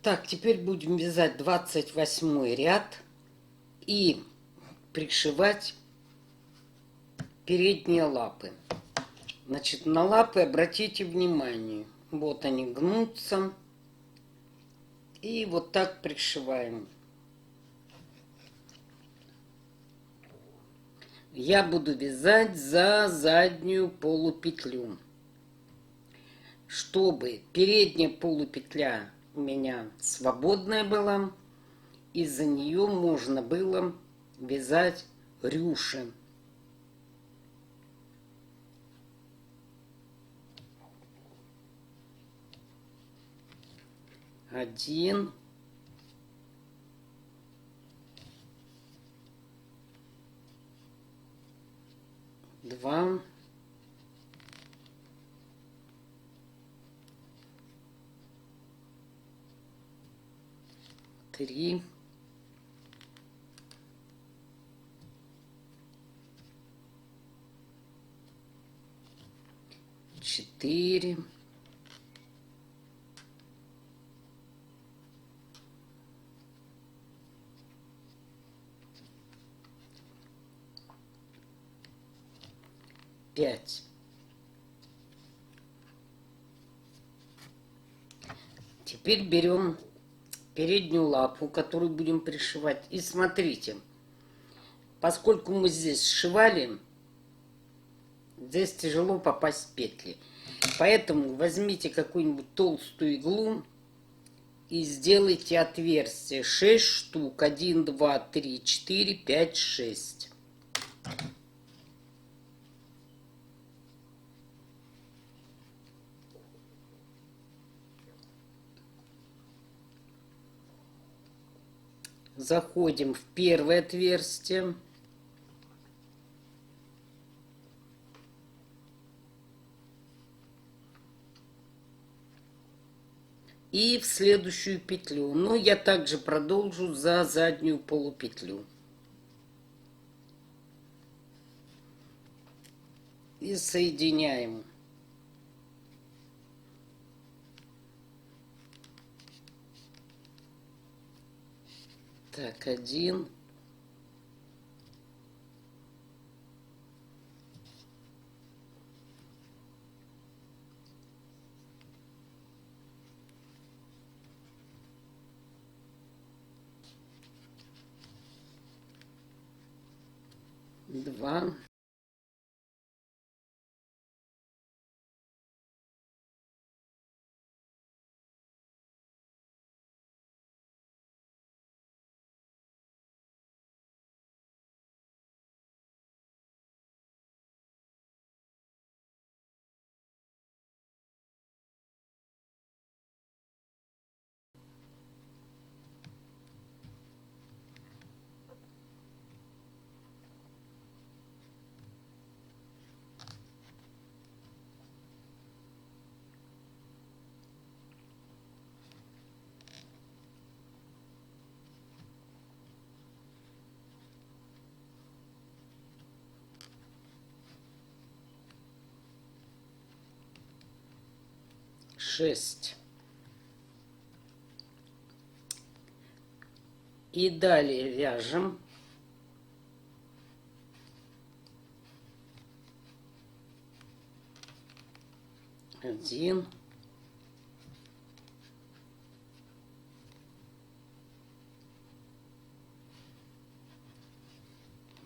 Так, теперь будем вязать 28 ряд и пришивать передние лапы. Значит, на лапы обратите внимание. Вот они гнутся. И вот так пришиваем. Я буду вязать за заднюю полупетлю. Чтобы передняя полупетля у меня свободная была, и за нее можно было вязать рюши. Один, два, три, четыре, пять. Теперь берем переднюю лапу, которую будем пришивать. И смотрите, поскольку мы здесь сшивали, здесь тяжело попасть в петли. Поэтому возьмите какую-нибудь толстую иглу и сделайте отверстие. 6 штук. 1, 2, 3, 4, 5, 6. Заходим в первое отверстие. И в следующую петлю. Но я также продолжу за заднюю полупетлю. И соединяем. Так, один. Два. Шесть. И далее вяжем. Один.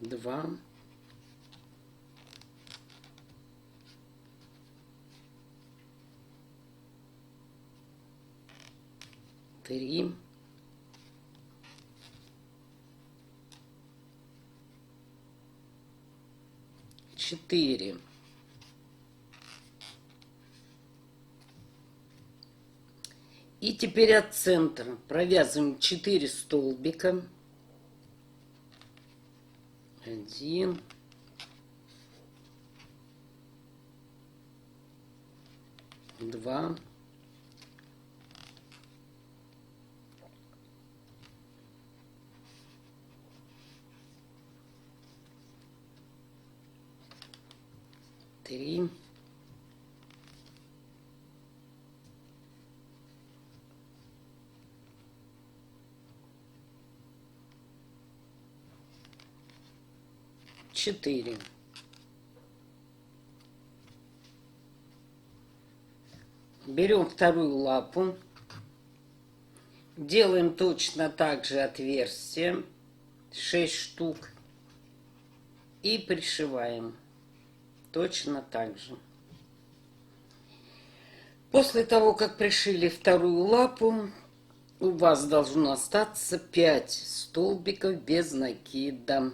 Два. Три. Четыре. И теперь от центра провязываем 4 столбика. Один. Два. Три. 4. Берем вторую лапу, делаем точно так же отверстие, 6 штук, и пришиваем точно так же. После того, как пришили вторую лапу, у вас должно остаться 5 столбиков без накида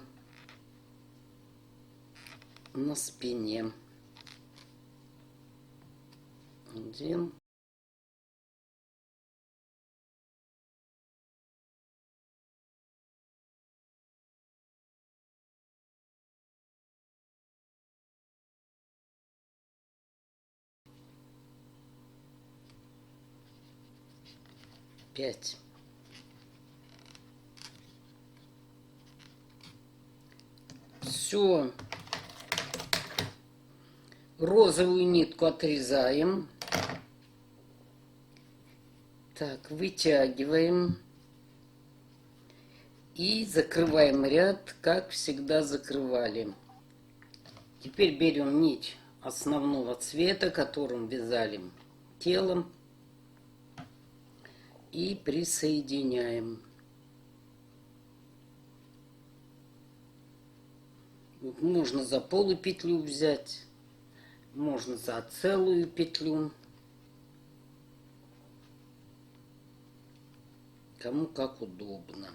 на спине. 1. Пять. Все. Розовую нитку отрезаем. Так, вытягиваем. И закрываем ряд, как всегда закрывали. Теперь берем нить основного цвета, которым вязали телом, и присоединяем. Можно за полупетлю взять, можно за целую петлю. Кому как удобно.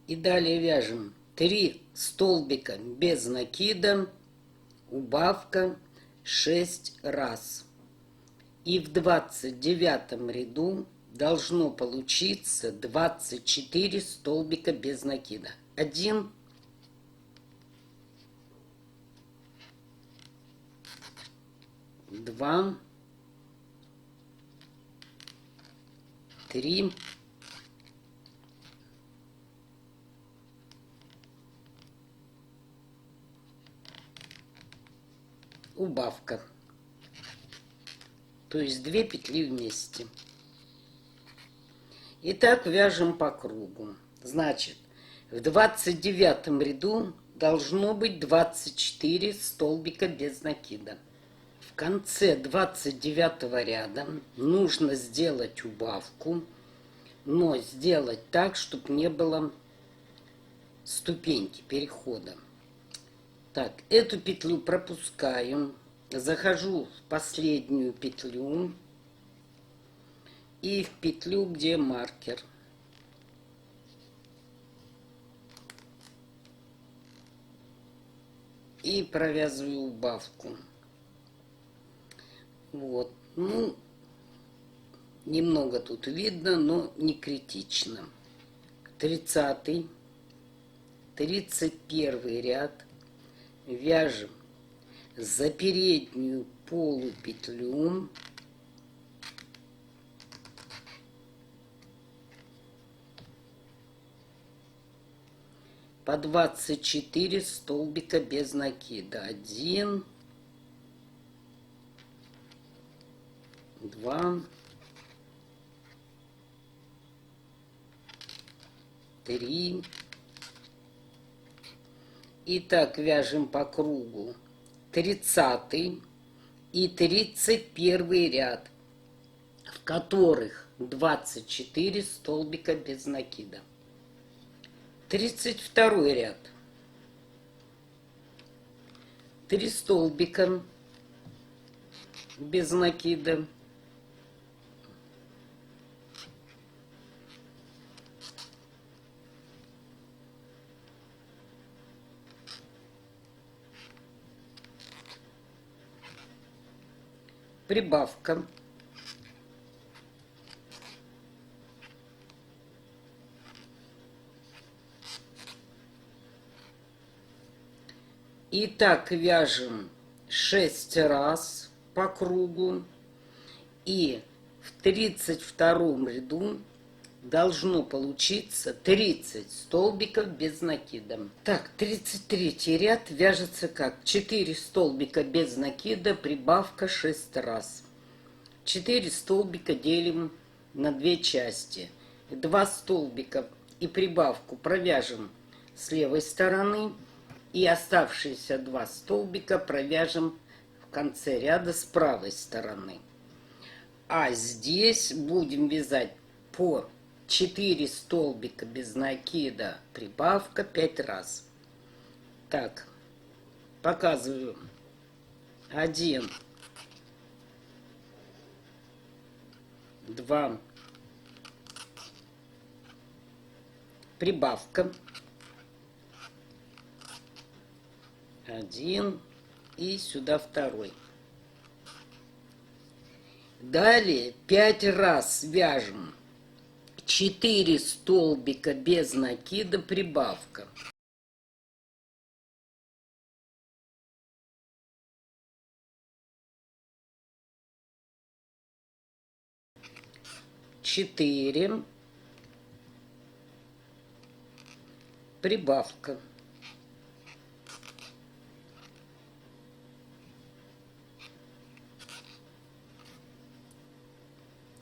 И далее вяжем 3 столбика без накида, убавка 6 раз. И в 29 ряду должно получиться 24 столбика без накида. 1, 2, 3, 4, убавка. То есть 2 петли вместе. И так вяжем по кругу. Значит, в 29 ряду должно быть 24 столбика без накида. В конце 29 ряда нужно сделать убавку, но сделать так, чтобы не было ступеньки перехода. Так, эту петлю пропускаю, захожу в последнюю петлю и в петлю, где маркер. И провязываю убавку. Вот, ну, немного тут видно, но не критично. 30-й, 31 ряд вяжем за переднюю полупетлю по 24 столбика без накида. 1, 2, 3. И так вяжем по кругу 30 и 31 ряд, в которых 24 столбика без накида. 32 ряд. 3 столбика без накида. Прибавка. И так вяжем 6 раз по кругу. И в 32 ряду должно получиться 30 столбиков без накида. Так, 33 ряд вяжется как? 4 столбика без накида, прибавка 6 раз. 4 столбика делим на 2 части. 2 столбика и прибавку провяжем с левой стороны. И оставшиеся 2 столбика провяжем в конце ряда с правой стороны. А здесь будем вязать по 4 столбика без накида, прибавка 5 раз. Так, показываю. 1, 2, прибавка. 1 и сюда второй. Далее 5 раз вяжем 4 столбика без накида, прибавка. Четыре, прибавка.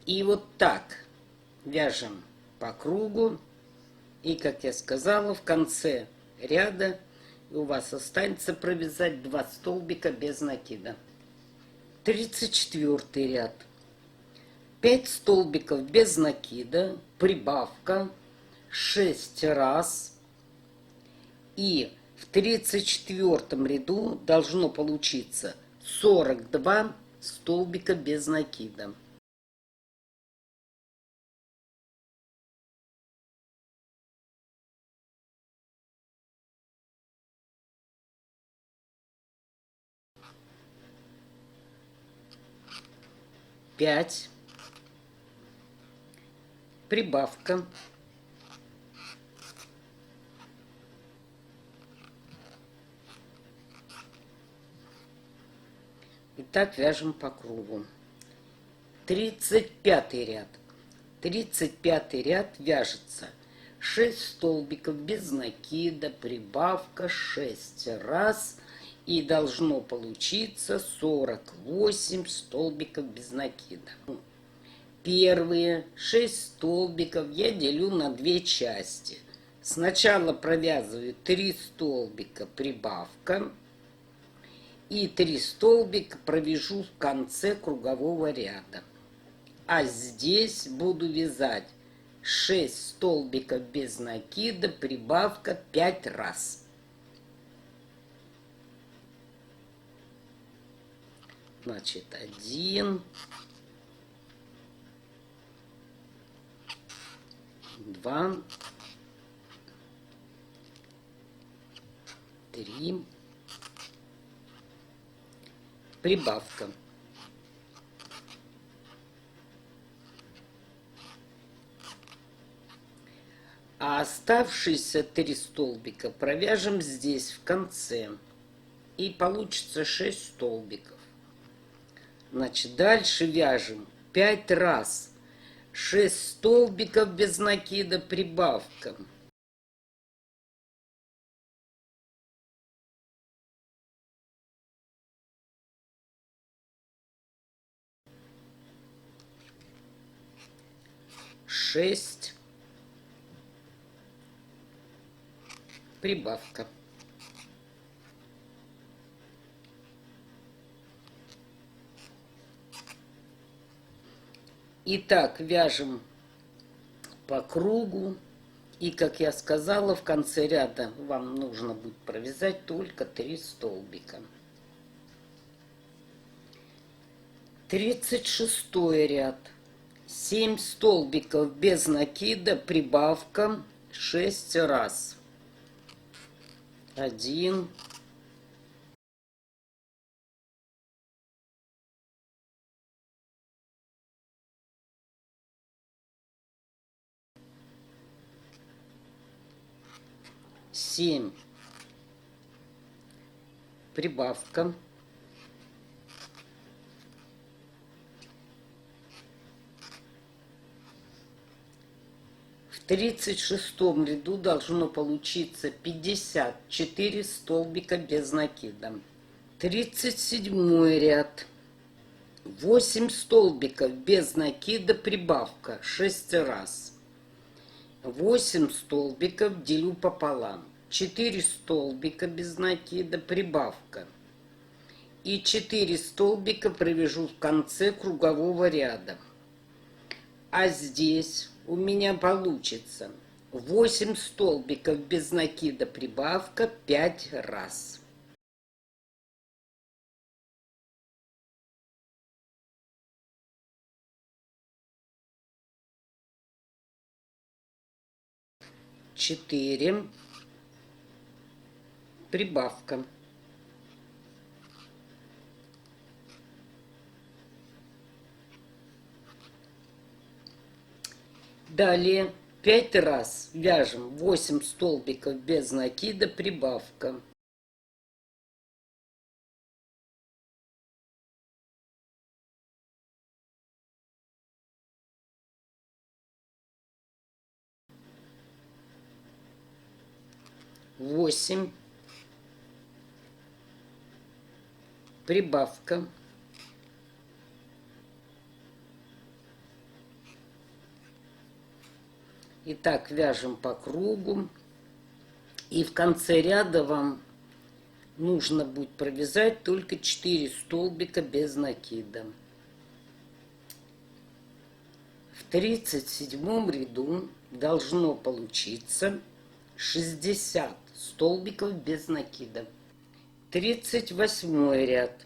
И вот так вяжем по кругу. И, как я сказала, в конце ряда у вас останется провязать 2 столбика без накида. 34 ряд. 5 столбиков без накида, прибавка 6 раз. И в 34 ряду должно получиться 42 столбика без накида. Пять, прибавка, и так вяжем по кругу. 35 ряд. 35 ряд вяжется 6 столбиков без накида, прибавка 6 раз, и должно получиться 48 столбиков без накида. Первые 6 столбиков я делю на 2 части. Сначала провязываю 3 столбика, прибавка, и 3 столбика провяжу в конце кругового ряда. А здесь буду вязать 6 столбиков без накида, прибавка 5 раз. Значит, 1, 2, 3, прибавка. А оставшиеся 3 столбика провяжем здесь в конце. И получится 6 столбиков. Значит, дальше вяжем 5 раз 6 столбиков без накида, прибавка. Шесть, прибавка. Итак, вяжем по кругу. И, как я сказала, в конце ряда вам нужно будет провязать только 3 столбика. 36 ряд. 7 столбиков без накида, прибавка 6 раз. 1, 7, прибавка, В 36 ряду должно получиться 54 столбика без накида. 37 ряд. 8 столбиков без накида, прибавка 6 раз. 8 столбиков делю пополам. 4 столбика без накида, прибавка. И 4 столбика провяжу в конце кругового ряда. А здесь у меня получится 8 столбиков без накида, прибавка 5 раз. Четыре, прибавка. Далее 5 раз вяжем 8 столбиков без накида, прибавка. Восемь, прибавка. Итак, вяжем по кругу. И в конце ряда вам нужно будет провязать только 4 столбика без накида. В 37 ряду должно получиться 60 столбиков без накида. 38 ряд.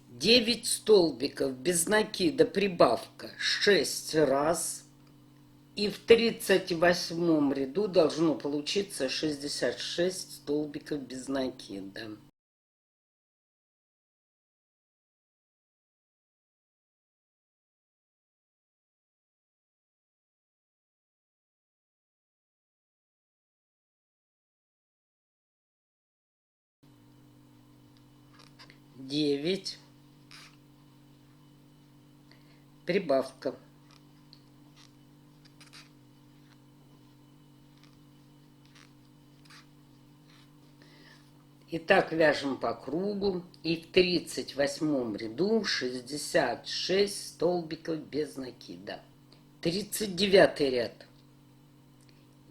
9 столбиков без накида, прибавка 6 раз. И в 38 ряду должно получиться 66 столбиков без накида. Девять, прибавка. Итак, вяжем по кругу. И в 38 ряду 66 столбиков без накида. 39 ряд.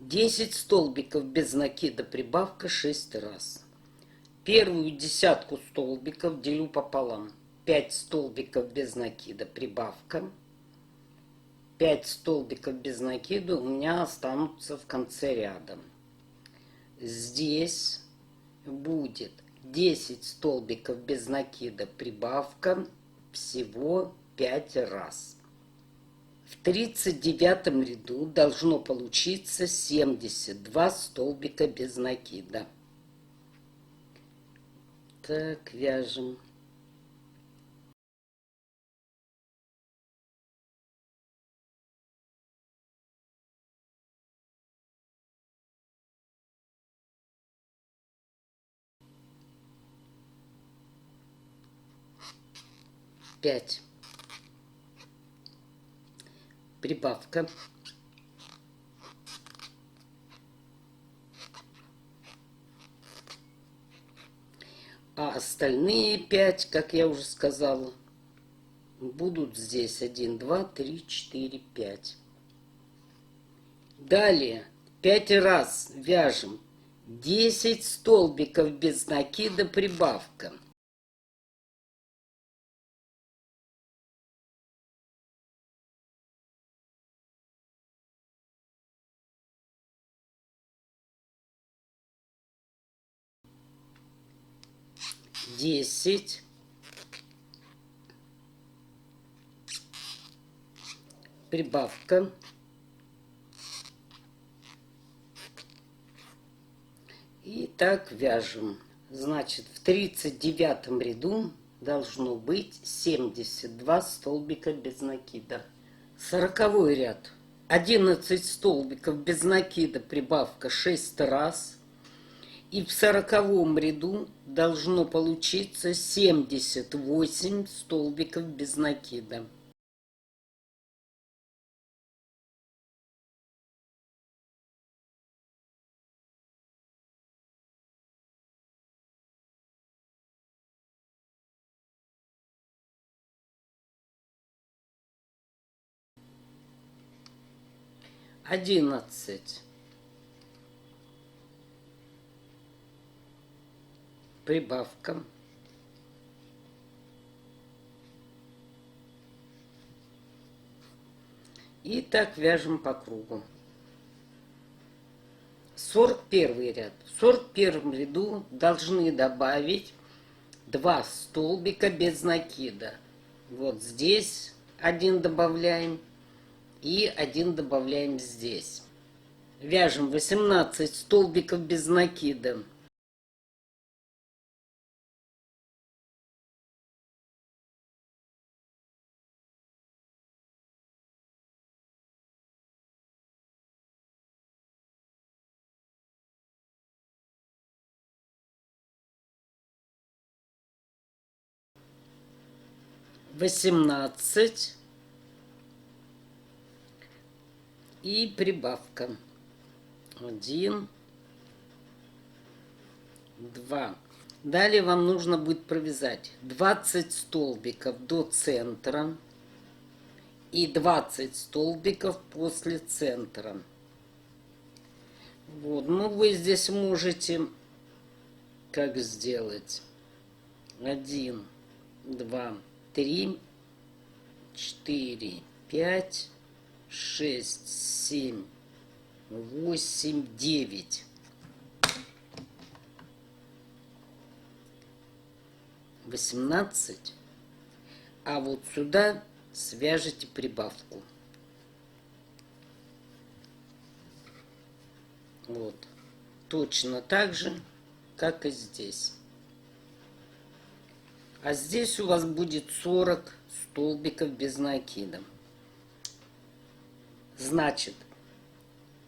10 столбиков без накида, прибавка 6 раз. Первую десятку столбиков делю пополам. 5 столбиков без накида, прибавка. 5 столбиков без накида у меня останутся в конце ряда. Здесь будет 10 столбиков без накида, прибавка, всего 5 раз. В 39 ряду должно получиться 72 столбика без накида. Так, вяжем. Пять. Прибавка. А остальные 5, как я уже сказала, будут здесь 1, 2, 3, 4, 5. Далее 5 раз вяжем 10 столбиков без накида, прибавка. Десять, прибавка. И так вяжем. Значит, в 39 ряду должно быть 72 столбика без накида. 40 ряд. 11 столбиков без накида, прибавка 6 раз. И в 40 ряду должно получиться 78 столбиков без накида. 11. Прибавка. И так вяжем по кругу. 41 ряд. В 41 ряду должны добавить 2 столбика без накида. Вот здесь один добавляем и один добавляем здесь. Вяжем 18 столбиков без накида. Восемнадцать и прибавка. 1, 2. Далее вам нужно будет провязать 20 столбиков до центра и 20 столбиков после центра. Вот, ну вы здесь можете как сделать? 1, 2, 3, 4, 5, 6, 7, 8, 9. 18. А вот сюда свяжите прибавку. Вот. Точно так же, как и здесь. А здесь у вас будет 40 столбиков без накида. Значит,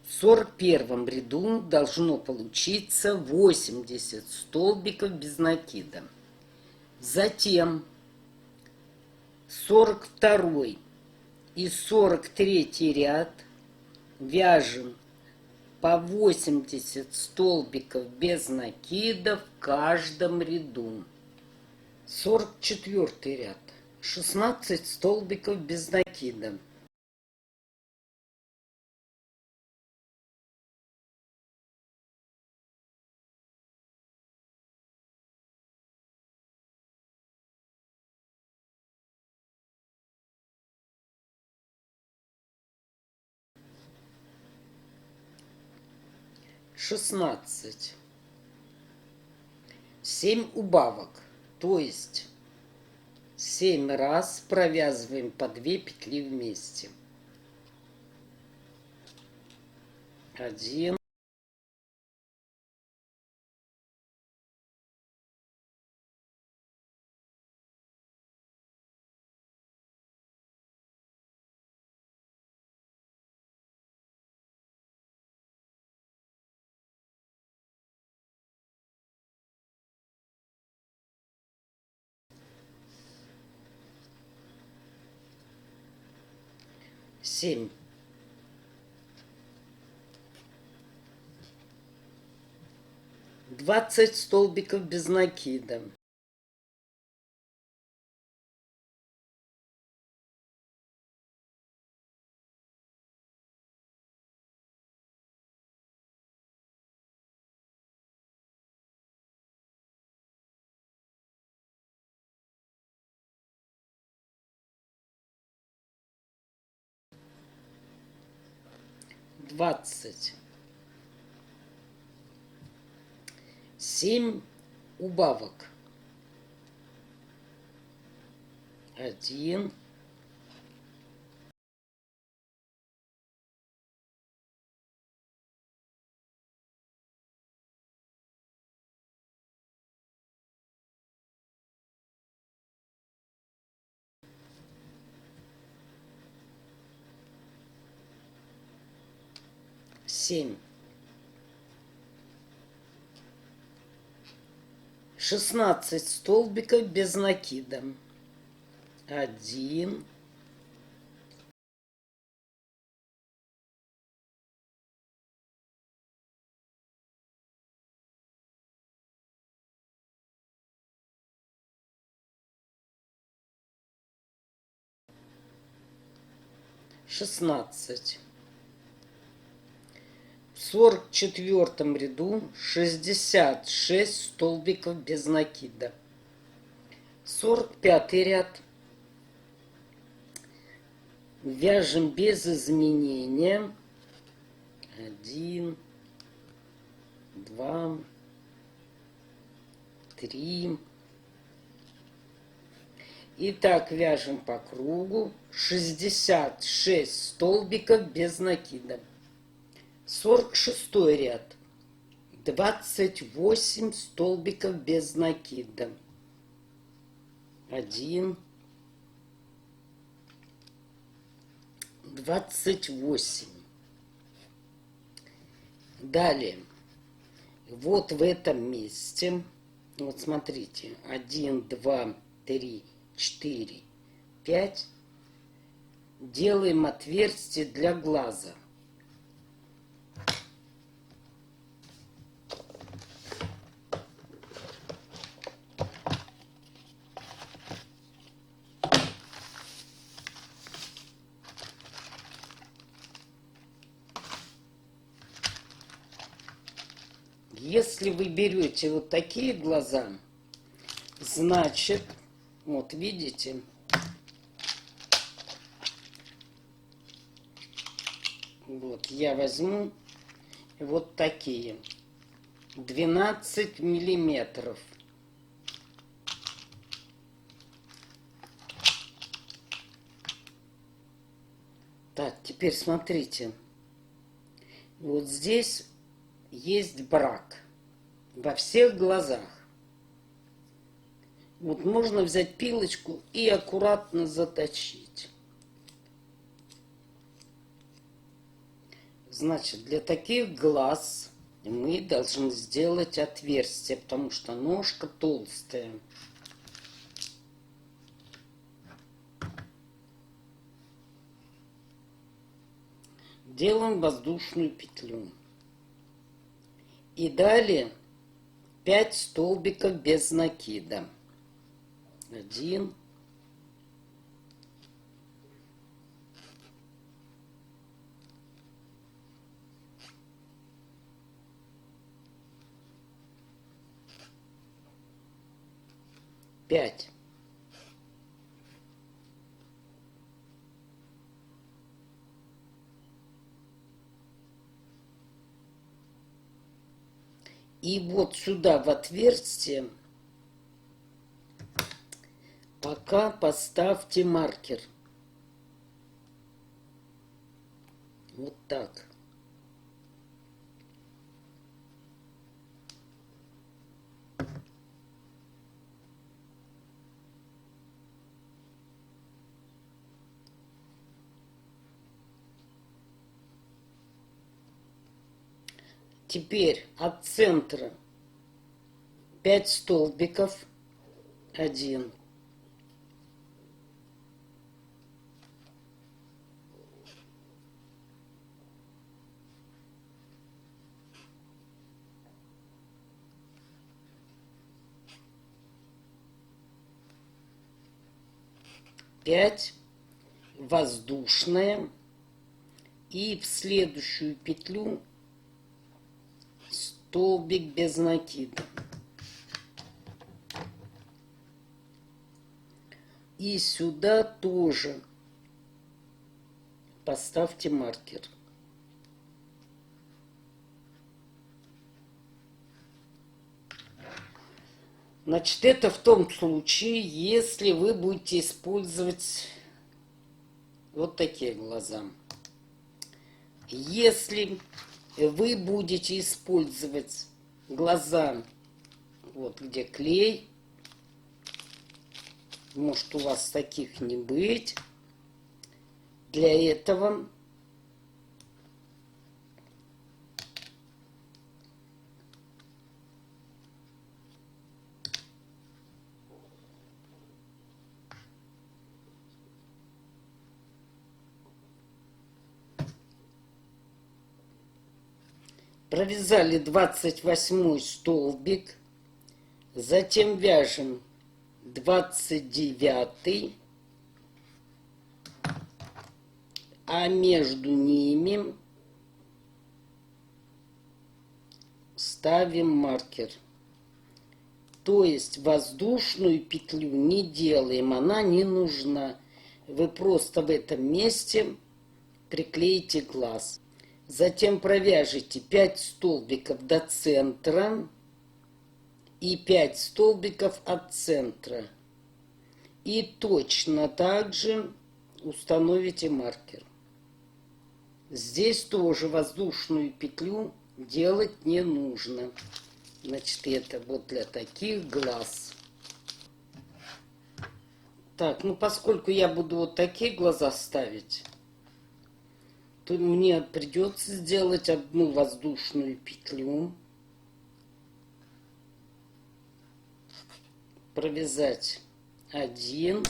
в 41 ряду должно получиться 80 столбиков без накида. Затем 42 и 43 ряд вяжем по 80 столбиков без накида в каждом ряду. 44 ряд. 16 столбиков без накида. Шестнадцать. 7 убавок, то есть 7 раз провязываем по 2 петли вместе. 1, 7. 20 столбиков без накида. 20. 7 убавок. 1, 7. 16 столбиков без накида. 1, 16. 44 ряду 66 столбиков без накида. 45 ряд вяжем без изменения. 1, 2, 3. И так вяжем по кругу 66 столбиков без накида. 46 ряд 28 столбиков без накида. 1, 28. Далее, вот в этом месте, вот смотрите, 1, 2, 3, 4, 5. Делаем отверстие для глаза. Если вы берете вот такие глаза, значит, вот видите, вот я возьму вот такие 12 миллиметров. Так, теперь смотрите, вот здесь есть брак во всех глазах. Вот можно взять пилочку и аккуратно заточить. Значит, для таких глаз мы должны сделать отверстие, потому что ножка толстая. Делаем воздушную петлю. И далее 5 столбиков без накида. 1, 5. И вот сюда в отверстие пока поставьте маркер. Вот так. Теперь от центра 5 столбиков. 1, 5, воздушная, и в следующую петлю столбик без накида. И сюда тоже поставьте маркер. Значит, это в том случае, если вы будете использовать вот такие глаза. Если вы будете использовать глаза, вот где клей, может у вас таких не быть, для этого провязали 28 столбик, затем вяжем 29, а между ними ставим маркер. То есть воздушную петлю не делаем, она не нужна. Вы просто в этом месте приклеите глаз. Затем провяжите 5 столбиков до центра и 5 столбиков от центра. И точно так же установите маркер. Здесь тоже воздушную петлю делать не нужно. Значит, это вот для таких глаз. Так, ну поскольку я буду вот такие глаза ставить, то мне придется сделать одну воздушную петлю, провязать один,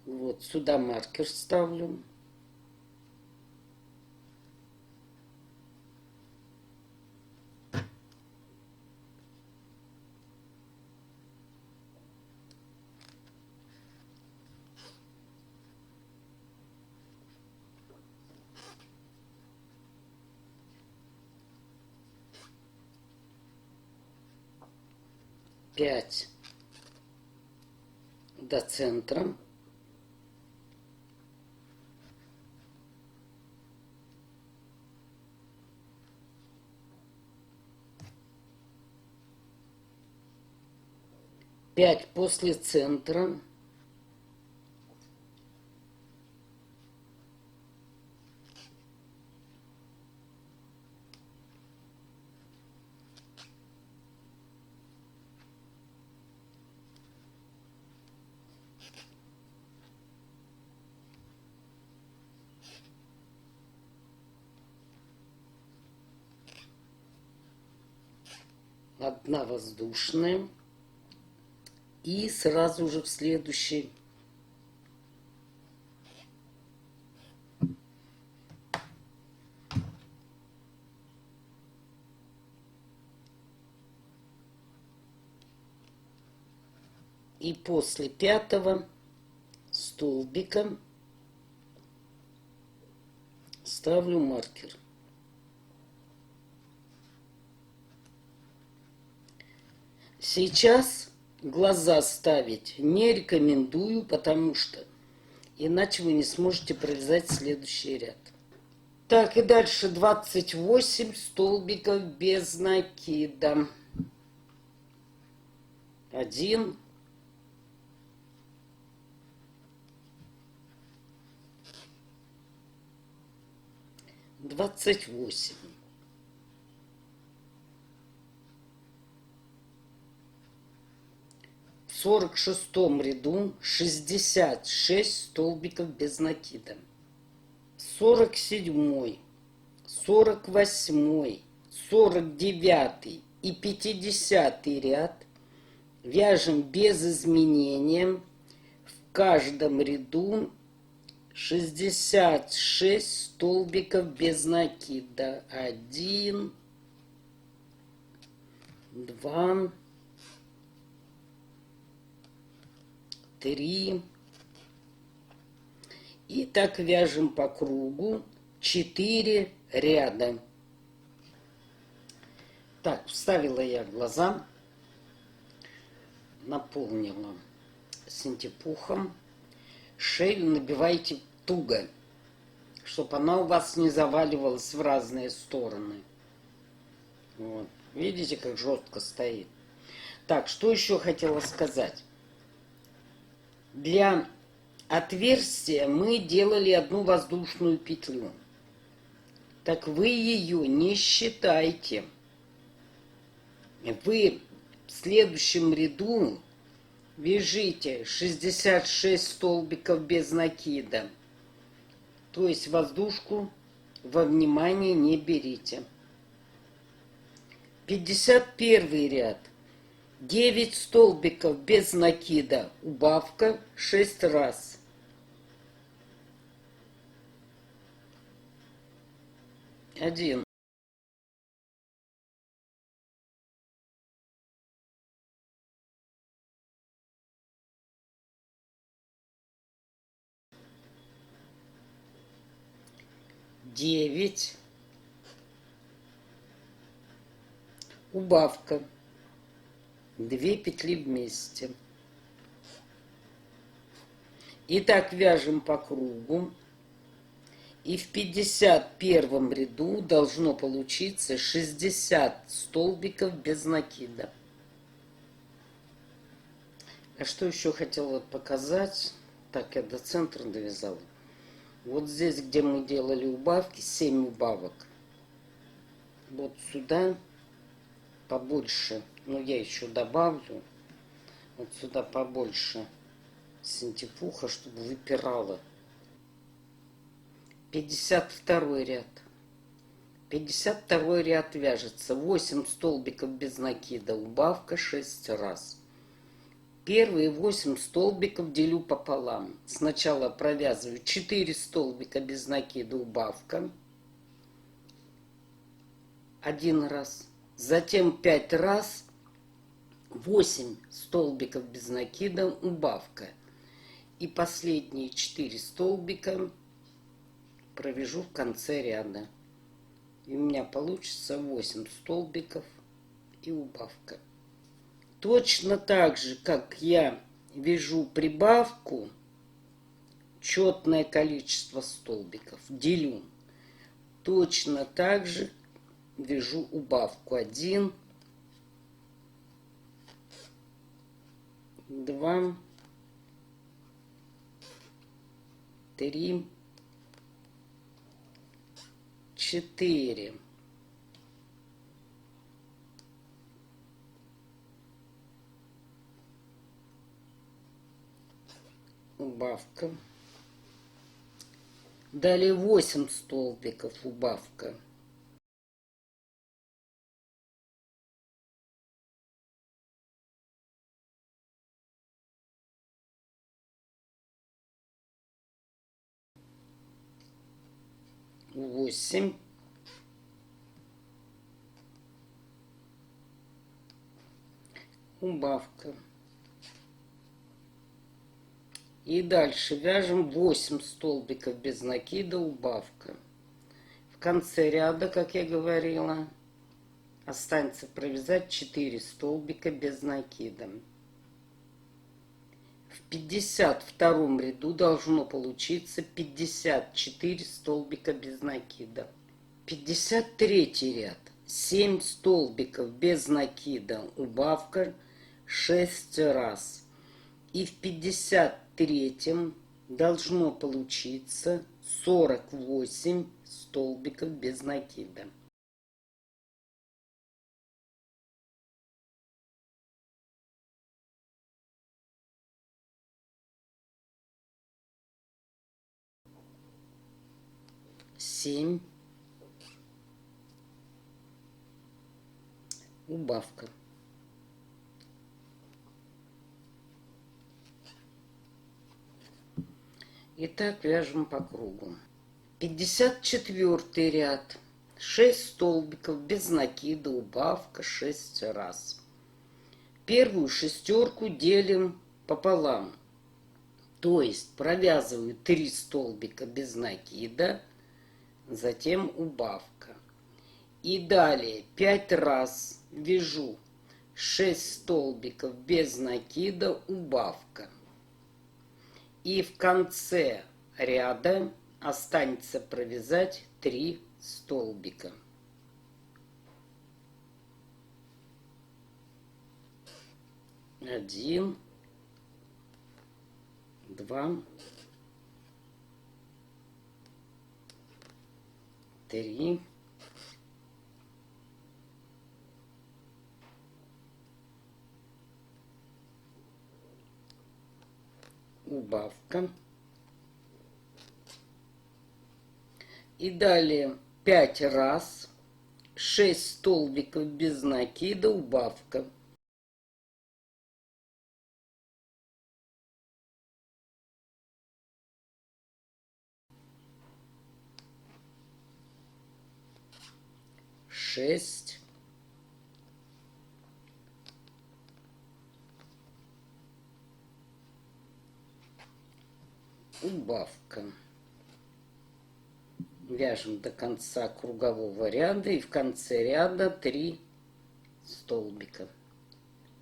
вот сюда маркер ставлю, пять до центра. Пять после центра. Одна воздушная. И сразу же в следующий и после пятого столбика ставлю маркер. Сейчас глаза ставить не рекомендую, потому что иначе вы не сможете провязать следующий ряд. Так, и дальше 28 столбиков без накида. 1, 28. В 46 ряду 66 столбиков без накида. 47, 48, 49 и 50 ряд вяжем без изменения. В каждом ряду 66 столбиков без накида. 1, 2, 3. И так вяжем по кругу 4 ряда. Так, вставила я глаза, наполнила синтепухом. Шею набивайте туго, чтобы она у вас не заваливалась в разные стороны. Вот. Видите, как жестко стоит. Так, что еще хотела сказать. Для отверстия мы делали одну воздушную петлю. Так вы ее не считайте. Вы в следующем ряду вяжите 66 столбиков без накида. То есть воздушку во внимание не берите. 51 ряд. 9 столбиков без накида. Убавка 6 раз. 1. 9, убавка, 2 петли вместе. И так вяжем по кругу. И в 51 ряду должно получиться 60 столбиков без накида. А что еще хотела показать? Так, я до центра довязала. Вот здесь, где мы делали убавки, 7 убавок. Вот сюда побольше, но я еще добавлю. Вот сюда побольше синтепуха, чтобы выпирала. 52 ряд. 52 ряд вяжется 8 столбиков без накида, убавка 6 раз. Первые 8 столбиков делю пополам. Сначала провязываю 4 столбика без накида, убавка 1 раз. Затем 5 раз 8 столбиков без накида, убавка. И последние 4 столбика провяжу в конце ряда. И у меня получится 8 столбиков и убавка. Точно так же, как я вяжу прибавку, четное количество столбиков делю. Точно так же вяжу убавку. 1, 2, 3, 4. Убавка. Далее 8 столбиков, убавка. Восемь. Убавка. И дальше вяжем 8 столбиков без накида, убавка. В конце ряда, как я говорила, останется провязать 4 столбика без накида. В 52 ряду должно получиться 54 столбика без накида. 53 ряд. 7 столбиков без накида, убавка 6 раз. И в 53-м должно получиться 48 столбиков без накида. Семь. Убавка. Итак, вяжем по кругу. 54 ряд. 6 столбиков без накида, убавка 6 раз. Первую шестерку делим пополам. То есть провязываю 3 столбика без накида, затем убавка. И далее 5 раз вяжу 6 столбиков без накида, убавка. И в конце ряда останется провязать 3 столбика. Один, два, три, убавка. И далее 5 раз 6 столбиков без накида, убавка. Шесть. Убавка. Вяжем до конца кругового ряда и в конце ряда 3 столбика.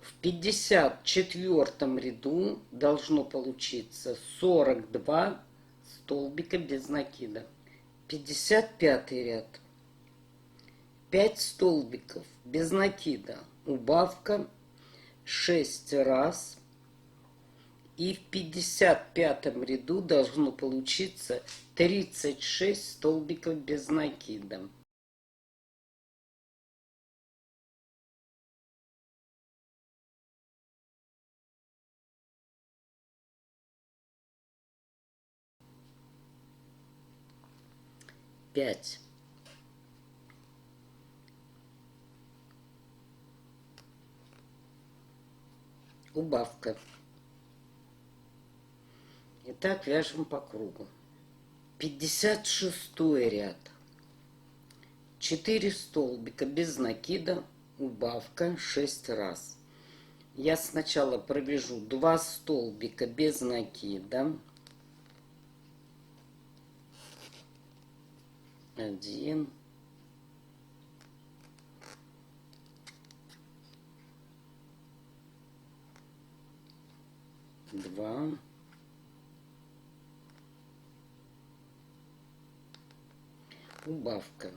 В 54 ряду должно получиться 42 столбика без накида. 55 ряд. 5 столбиков без накида. Убавка 6 раз. И в 55 ряду должно получиться 36 столбиков без накида. Пять. Убавка. Итак, вяжем по кругу. 56 ряд. 4 столбика без накида, убавка 6 раз. Я сначала провяжу 2 столбика без накида. 1, 2, убавка.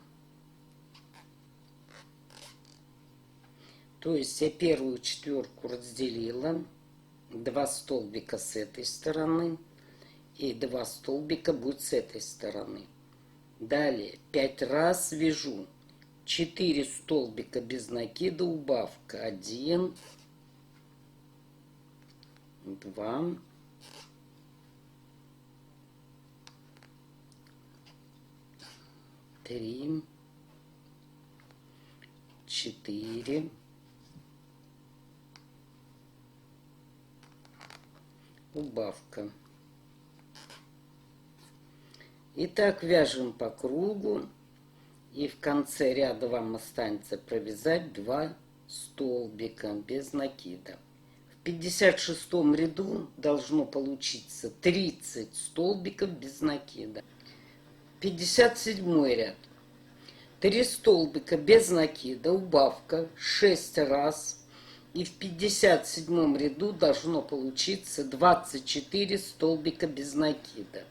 То есть я первую четверку разделила, 2 столбика с этой стороны и 2 столбика будет с этой стороны. Далее 5 раз вяжу 4 столбика без накида, убавка 1, 2, 3, 4, убавка. Итак, вяжем по кругу, и в конце ряда вам останется провязать 2 столбика без накида. В 56 ряду должно получиться 30 столбиков без накида. 57 ряд. 3 столбика без накида, убавка 6 раз. И в 57 ряду должно получиться 24 столбика без накида.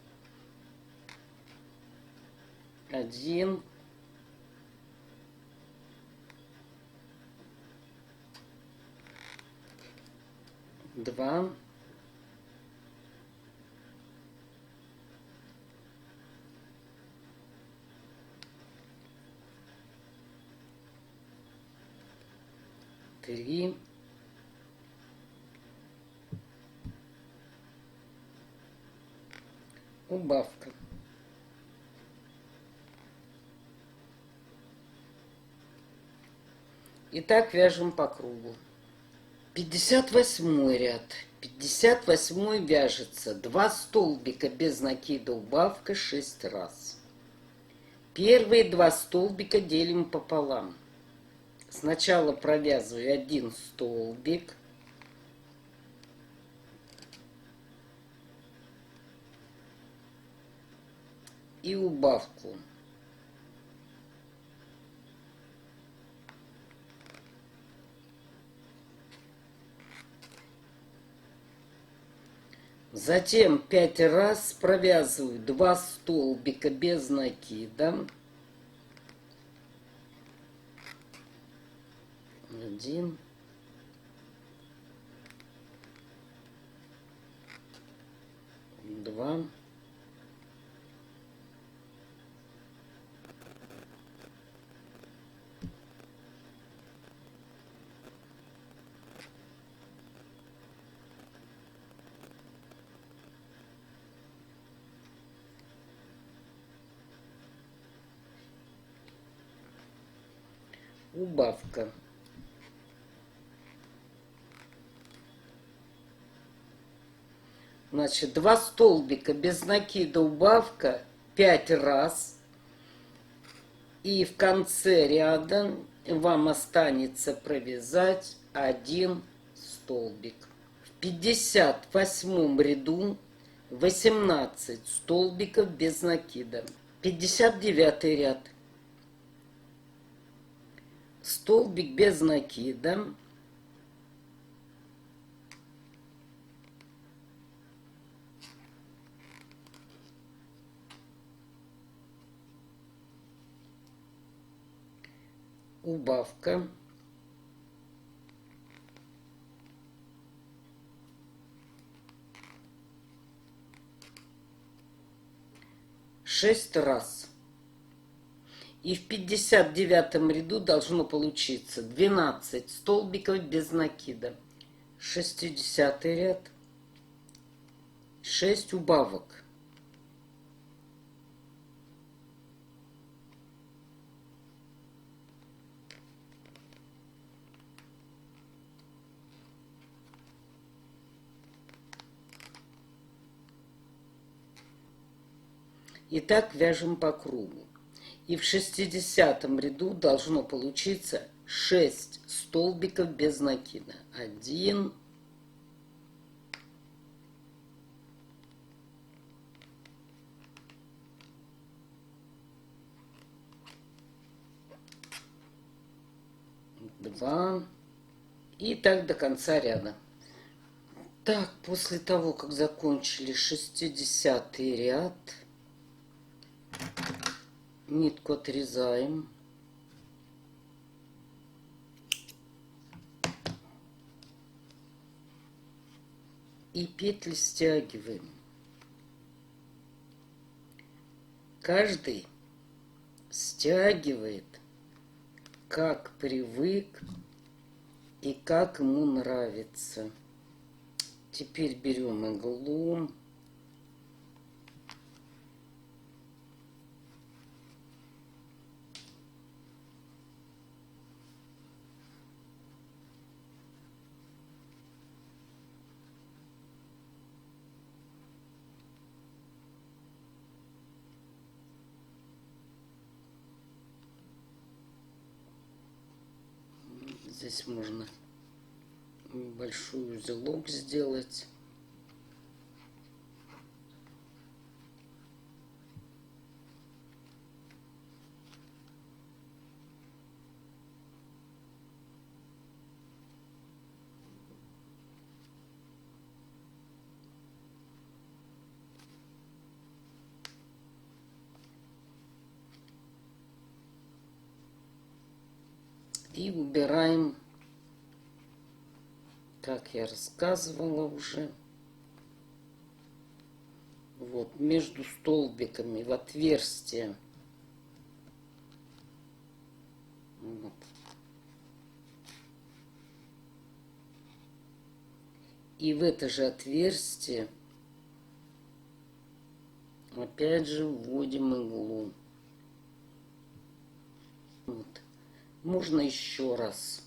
1, 2, 3, 4, убавка. Итак, вяжем по кругу. 58 ряд. 58 вяжется 2 столбика без накида, убавка 6 раз. Первые 2 столбика делим пополам. Сначала провязываю 1 столбик. И убавку. Затем 5 раз провязываю 2 столбика без накида. 1, 2, 3, убавка. Значит, 2 столбика без накида, убавка 5 раз. И в конце ряда вам останется провязать 1 столбик. В 58 ряду 18 столбиков без накида. 59 ряд. Столбик без накида. Убавка. Шесть раз. И в 59 ряду должно получиться 12 столбиков без накида. 60 ряд. 6 убавок. И так вяжем по кругу. И в 60 ряду должно получиться 6 столбиков без накида. 1, 2 и так до конца ряда. Так, после того, как закончили 60 ряд, нитку отрезаем. И петли стягиваем. Каждый стягивает, как привык и как ему нравится. Теперь берем иглу. Здесь можно большой узелок сделать. И убираем, как я рассказывала уже, вот между столбиками в отверстие. Вот. И в это же отверстие опять же вводим иглу. Вот. Можно еще раз.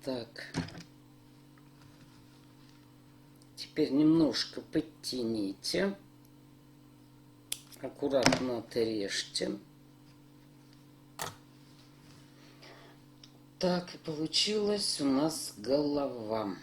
Так. Теперь немножко подтяните. Аккуратно отрежьте. Так, и получилась у нас голова.